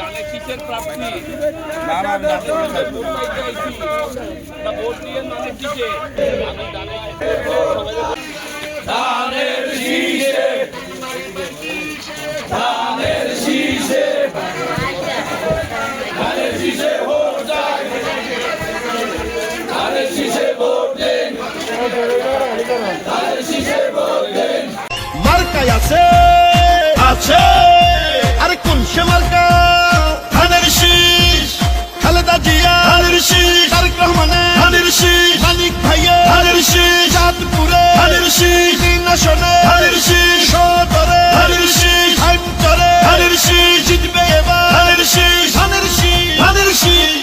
জানে কিসের প্রাপ্তি না না আমি জানতে চাই। ভোট দিয়ে মানে কিসে আমি জানে ধানের শীষে ধানের শীষে ধানের শীষে ভোট চাই ধানের শীষে ভোট দেন ধানের শীষে ভোট দেন মার্কায় আছে আছে আরে কোন সে মার্কা ধানের শীষ খালেদা জিয়া ধানের শীষ তারেক রহমানের ধানের শীষ মানিক ভাইয়া ধানের শীষ চাঁদপুরে ধানের শীষ তিন আসনে ধানের শীষ সদরে ধানের শীষ হাইমচরে ধানের শীষ জিতবে এবার ধানের শীষ ধানের শীষ ধানের শীষ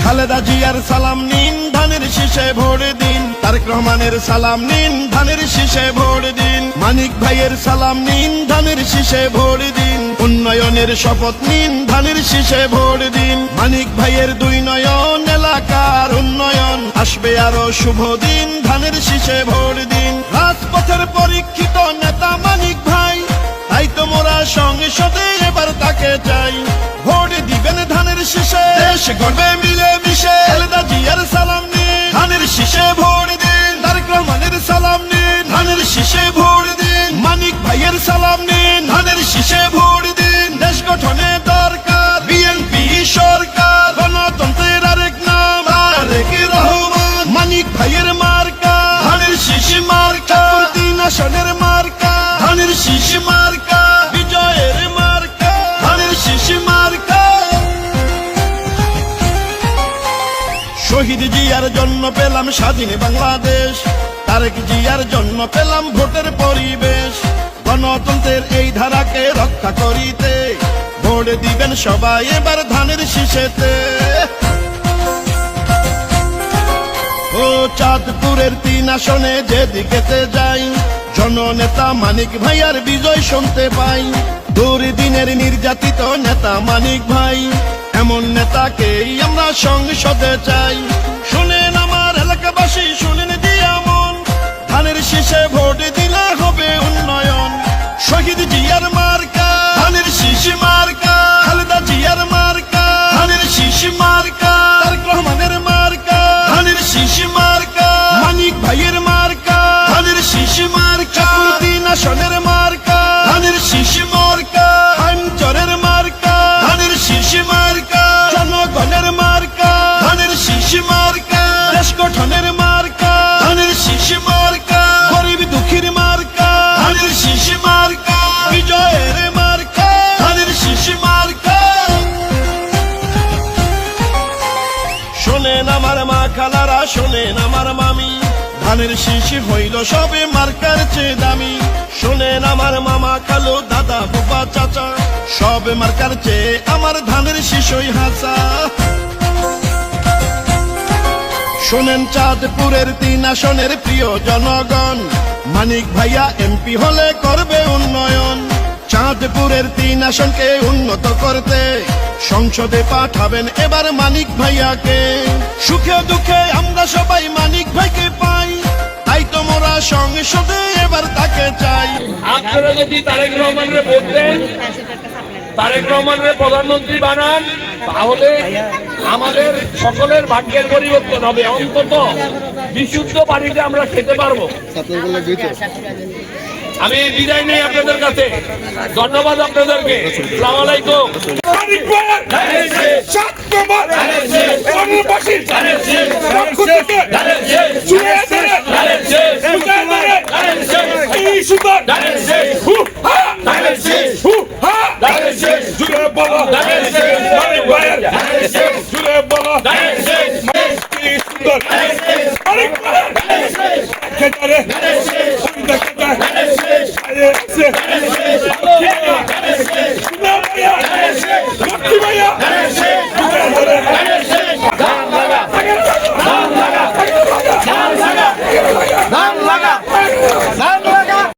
খালেদা জিয়ার সালাম নিন ধানের শীষে ভোট দিন তারেক রহমানের সালাম নিন ধানের শীষে ভোট দিন মানিক ভাইয়ের সালাম নিন ধানের শীষে ভোট দিন উন্নয়নের শপথ নিন ধানের শীষে ভোট দিন মানিক ভাইয়ের দুই নয়ন এলাকার উন্নয়ন আসবে আরো শুভ দিন ধানের শীষে ভোট দিন রাজপথের পরীক্ষিত নেতা মানিক ভাই তাই তো মোরা সংসদে এবার তাকে চাই ভোট দিবেন ধানের শীষে দেশ গড়বে মিলে মিশে খালেদা জিয়ার সালাম নিন ধানের শীষে ভোট দিন তারেক রহমানের সালাম নিন ধানের শীষে ভোট দিন মানিক ভাইয়ের সালাম নিন ধানের শীষে ভোট দিন দেশ গঠনে দরকার বিএনপি সরকার গণতন্ত্রের আরেক নাম তারেক রহমান মানিক ভাইয়ের মার্কা ধানের শীষ মার্কা তিন আসনের মার্কা ধানের শীষ মার্কা বিজয়ের মার্কা ধানের শীষ মার্কা শহীদ জিয়ার জন্য পেলাম স্বাধীন বাংলাদেশ তারেক জিয়ার জন্য পেলাম ভোটের পরিবেশ গণতন্ত্রের এই ধারাকে রক্ষা করিতে ভোট দিবেন সবাই এবার ধানের শীষেতে ও চাঁদপুরের তিন আসনে যেদিকেতে যাই জননেতা মানিক ভাইয়ার বিজয় শুনতে পাই দুর্দিনের নির্যাতিত নেতা মানিক ভাই এমন নেতাকেই আমরা সংসদে চাই শুনেন আমার এলাকাবাসী শুনেন দিয়া মন ধানের শীষে ভোট দিলে হবে উন্নয়ন শহীদ জিয়ার মার্কা ধানের শীষ মার্কা খালেদা জিয়ার মার্কা ধানের শীষ মার্কা তারেক রহমানের মার্কা ধানের শীষ মার্কা মানিক ভাইয়ের মার্কা ধানের শীষ মার্কা তিন আসনের মার্কা ধানের শীষ মার্কা হাইমচরের মার্কা ধানের শীষ মার্কা জনগণের মার্কা ধানের শীষ মার্কা দেশ গঠনের মার্কা ধানের শীষ মার্কা গরিব দুঃখীর মার্কা ধানের শীষ মার্কা বিজয়ের মার্কা ধানের শীষ মার্কা শোনেন আমার মা খালারা শোনেন আমার মামি ধানের শীষ হইল সবে মার্কার চেয়ে দামি শোনেন আমার মামা খালু দাদা বুবা চাচা সব মার্কার চেয়ে আমার ধানের শীষই হাসা শোনেন চাঁদপুরের তিন আসনের প্রিয় জনগণ মানিক ভাইয়া এমপি হলে করবে উন্নয়ন চাঁদপুরের তিন আসনকে উন্নত করতে সংসদে পাঠাবেন এবার মানিক ভাইয়াকে সুখে দুঃখে আমরা সবাই মানিক ভাইকে পাই তাই তো মোরা সংসদে এবার তাকে চাই আপনারা যদি তারেক রহমানের ভোট দেন তারেক রহমানের প্রধানমন্ত্রী বানান তাহলে আমাদের সকলের ভাগ্যের পরিবর্তন হবে অন্তত বিশুদ্ধ পানিতে আমরা খেতে পারবো আমি বিদায় নেই আপনাদের কাছে ধন্যবাদ আপনাদেরকে আসসালামু আলাইকুম Lexi Maya!